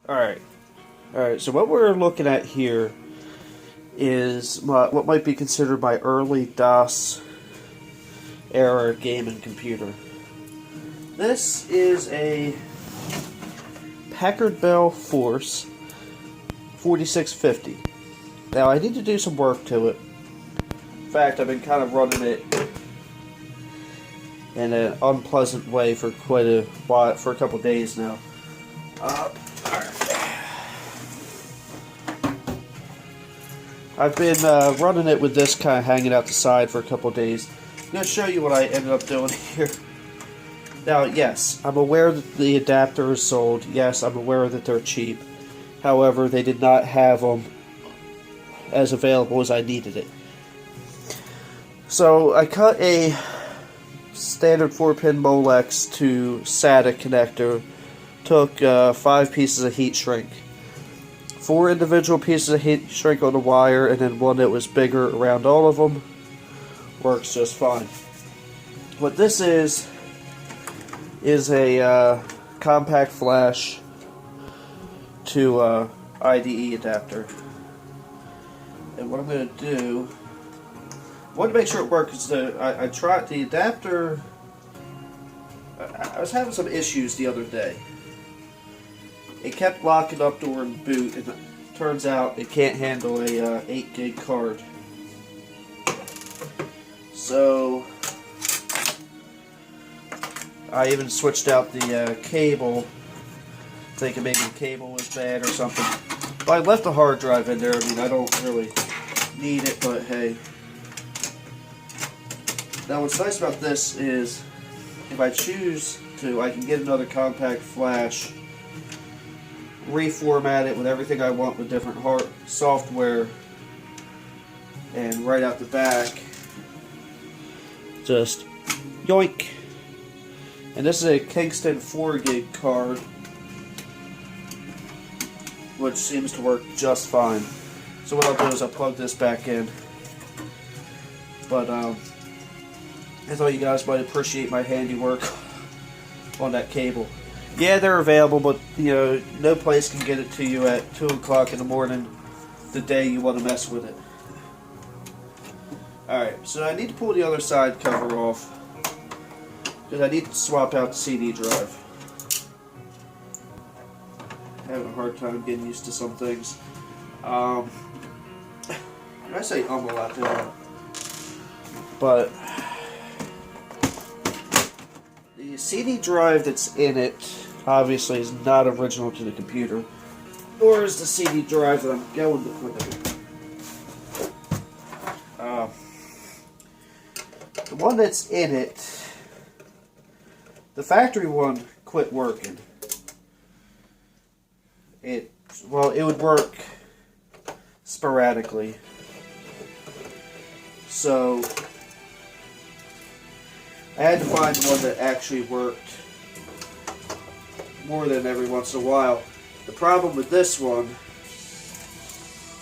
Alright, so what we're looking at here is what might be considered my early DOS era gaming computer. This is a Packard Bell Force 4650. Now I need to do some work to it. In fact, I've been kind of running it in an unpleasant way for quite a while, for a couple days now. I've been running it with this kind of hanging out the side for a couple days. I'm going to show you what I ended up doing here. Now, yes, I'm aware that the adapter is sold. Yes, I'm aware that they're cheap. However, they did not have them as available as I needed it. So, I cut a standard 4-pin Molex to SATA connector. Took 5 pieces of heat shrink. 4 individual pieces of heat shrink on the wire, and then one that was bigger around all of them. Works just fine. What this is a compact flash to IDE adapter. And what I'm going to do, I want to make sure it works. I tried the adapter. I was having some issues the other day. It kept locking up during boot, and it turns out it can't handle a 8 gig card. So I even switched out the cable, thinking maybe the cable was bad or something. But I left the hard drive in there. I mean, I don't really need it, but hey. Now what's nice about this is, if I choose to, I can get another compact flash, reformat it with everything I want with different software, and right out the back, just yoink. And this is a Kingston 4 gig card, which seems to work just fine. So what I'll do is I'll plug this back in. But I thought you guys might appreciate my handiwork on that cable. Yeah, they're available, but you know, no place can get it to you at 2 o'clock in the morning the day you want to mess with it. Alright, so I need to pull the other side cover off, because I need to swap out the CD drive. Having a hard time getting used to some things. I say a lot there, but the CD drive that's in it obviously is not original to the computer, nor is the CD drive that I'm going to put in it. The one that's in it, the factory one quit working. It would work sporadically. So I had to find one that actually worked more than every once in a while. The problem with this one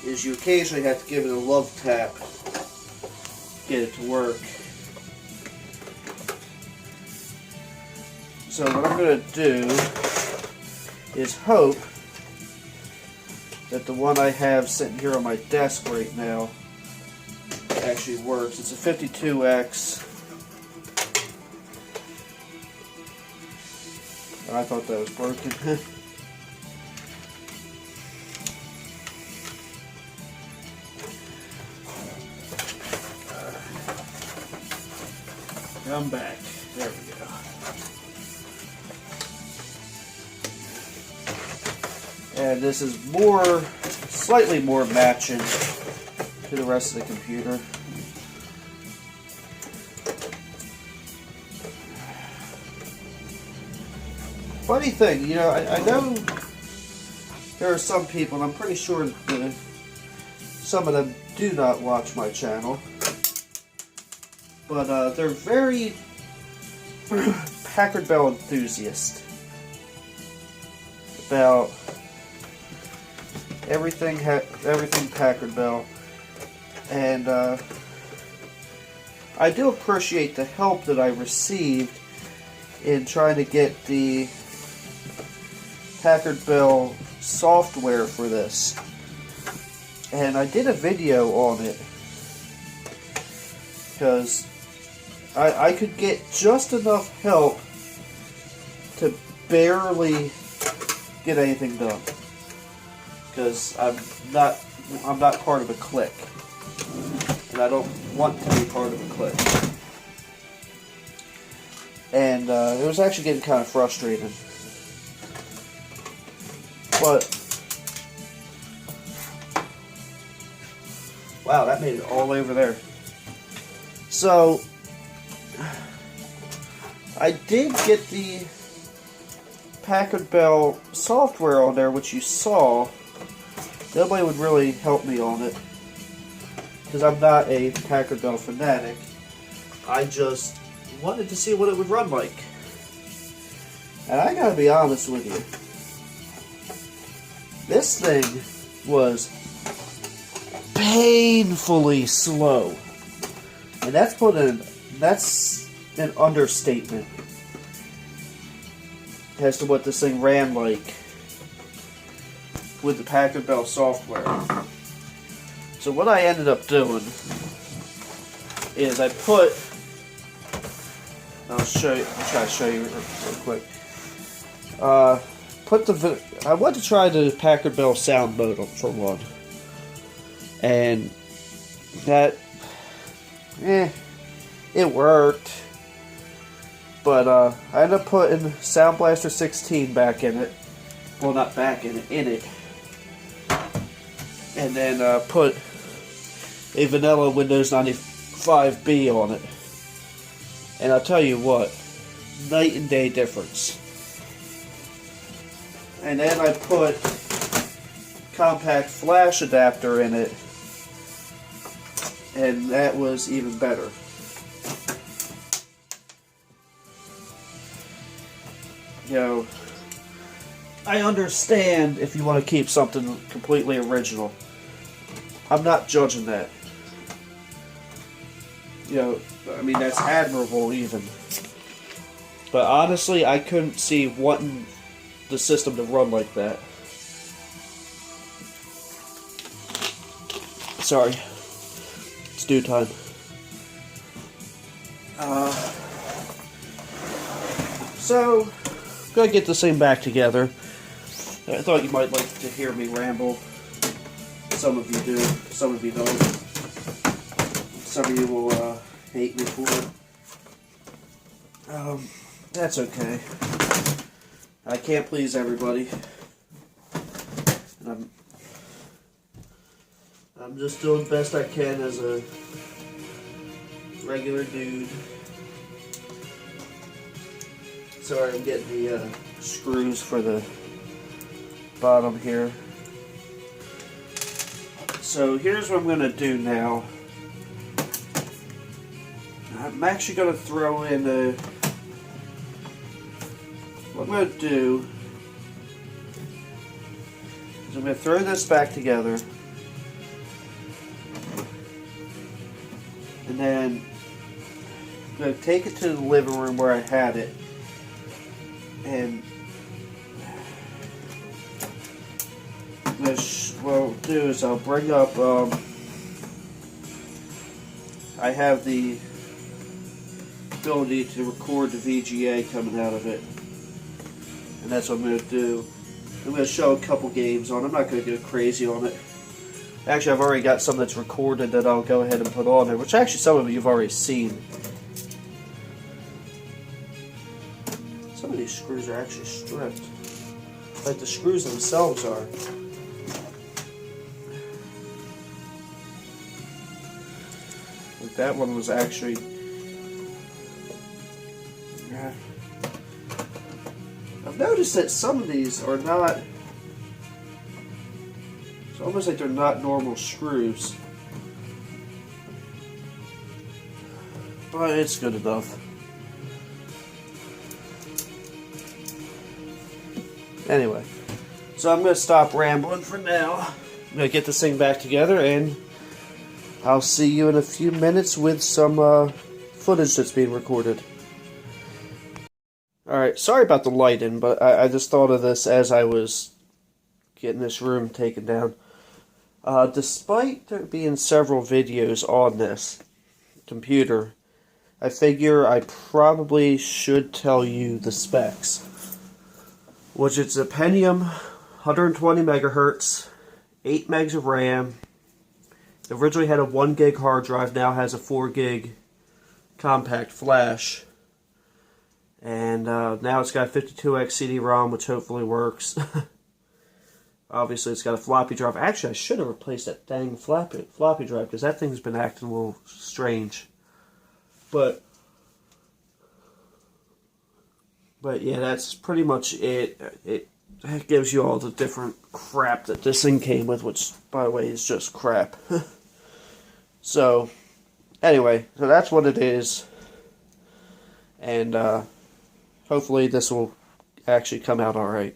is you occasionally have to give it a love tap to get it to work. So what I'm going to do is hope that the one I have sitting here on my desk right now actually works. It's a 52X. I thought that was broken. Come back. There we go. And this is slightly more matching to the rest of the computer. Funny thing, you know, I know there are some people, and I'm pretty sure that some of them do not watch my channel, but they're very Packard Bell enthusiasts about everything Packard Bell, and I do appreciate the help that I received in trying to get the Packard Bell software for this. And I did a video on it because I could get just enough help to barely get anything done. Because I'm not part of a clique. And I don't want to be part of a clique. And it was actually getting kind of frustrating. But wow, that made it all over there. So I did get the Packard Bell software on there, which you saw. Nobody would really help me on it because I'm not a Packard Bell fanatic. I just wanted to see what it would run like. And I gotta be honest with you. This thing was painfully slow. And that's an understatement as to what this thing ran like with the Packard Bell software. So what I ended up doing is I put, I'll try to show you real quick. I want to try the Packard Bell sound mode for one. And that, it worked. But I ended up putting Sound Blaster 16 back in it. Well, not back in it. And then put a vanilla Windows 95B on it. And I'll tell you what, night and day difference. And then I put compact flash adapter in it, and that was even better. You know, I understand if you want to keep something completely original. I'm not judging that. You know, I mean, that's admirable even. But honestly, I couldn't see wanting the system to run like that. Sorry. It's due time. So, gotta get this thing back together. I thought you might like to hear me ramble. Some of you do, some of you don't. Some of you will hate me for it. That's okay. I can't please everybody. And I'm just doing the best I can as a regular dude. Sorry, I'm getting the screws for the bottom here. So here's what I'm going to do now. I'm actually going to throw in what I'm going to do is I'm going to throw this back together, and then I'm going to take it to the living room where I had it, and what I'll do is I'll bring up, I have the ability to record the VGA coming out of it. And that's what I'm going to do. I'm going to show a couple games on it. I'm not going to go crazy on it. Actually, I've already got some that's recorded that I'll go ahead and put on there, which actually some of you have already seen. Some of these screws are actually stripped. Like the screws themselves are. Like that one was actually... I've noticed that some of these are not, it's almost like they're not normal screws, but it's good enough. Anyway, so I'm going to stop rambling for now. I'm going to get this thing back together, and I'll see you in a few minutes with some footage that's being recorded. Alright, sorry about the lighting, but I just thought of this as I was getting this room taken down. Despite there being several videos on this computer, I figure I probably should tell you the specs. Which it's a Pentium, 120 megahertz, 8 megs of RAM. It originally had a 1 gig hard drive, now has a 4 gig compact flash. And now it's got a 52x CD-ROM, which hopefully works. Obviously, it's got a floppy drive. Actually, I should have replaced that dang floppy drive, because that thing's been acting a little strange. But yeah, that's pretty much it. It gives you all the different crap that this thing came with, which, by the way, is just crap. So, anyway, so that's what it is. And, hopefully this will actually come out alright.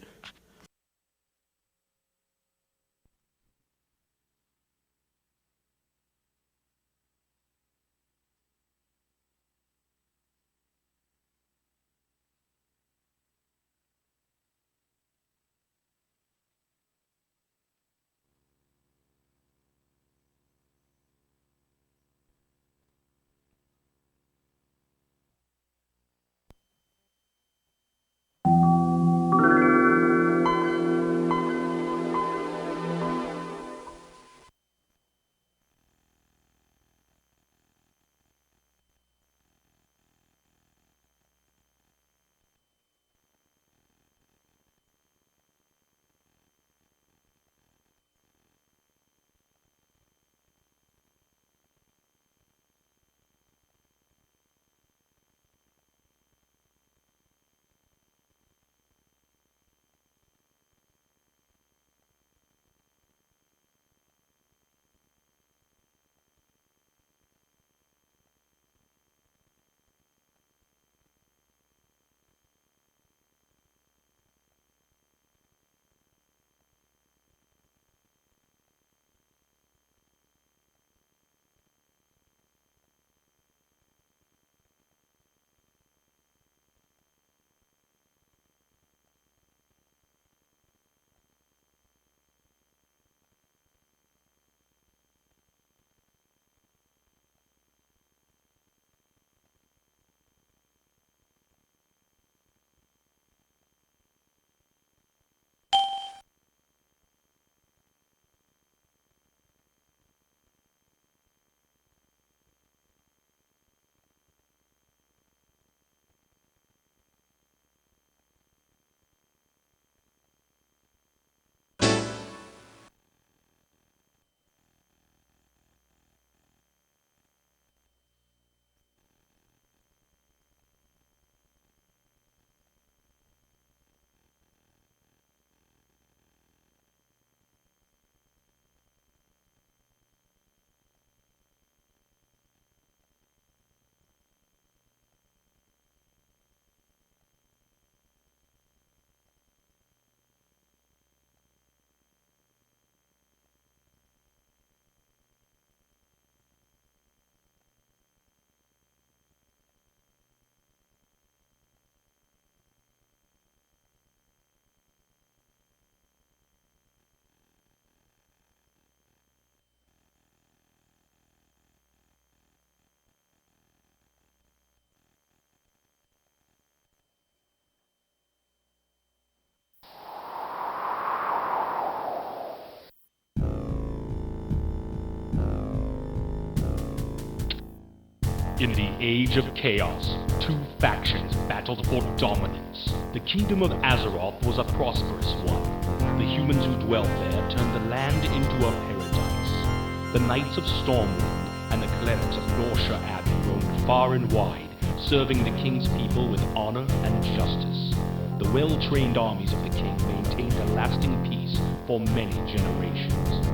In the age of chaos, two factions battled for dominance. The kingdom of Azeroth was a prosperous one. The humans who dwelt there turned the land into a paradise. The Knights of Stormwind and the clerics of Norsha Abbey roamed far and wide, serving the king's people with honor and justice. The well-trained armies of the king maintained a lasting peace for many generations.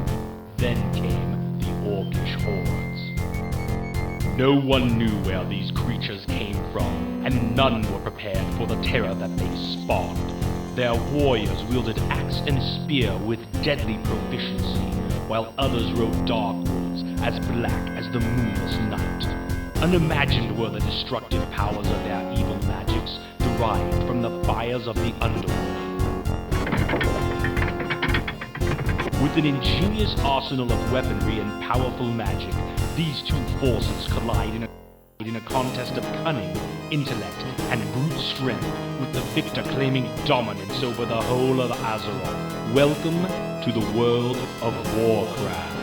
Then came the Orcish hordes. No one knew where these creatures came from, and none were prepared for the terror that they spawned. Their warriors wielded axe and spear with deadly proficiency, while others rode dark wolves as black as the moonless night. Unimagined were the destructive powers of their evil magics, derived from the fires of the underworld. With an ingenious arsenal of weaponry and powerful magic, these two forces collide in a contest of cunning, intellect, and brute strength, with the victor claiming dominance over the whole of Azeroth. Welcome to the world of Warcraft.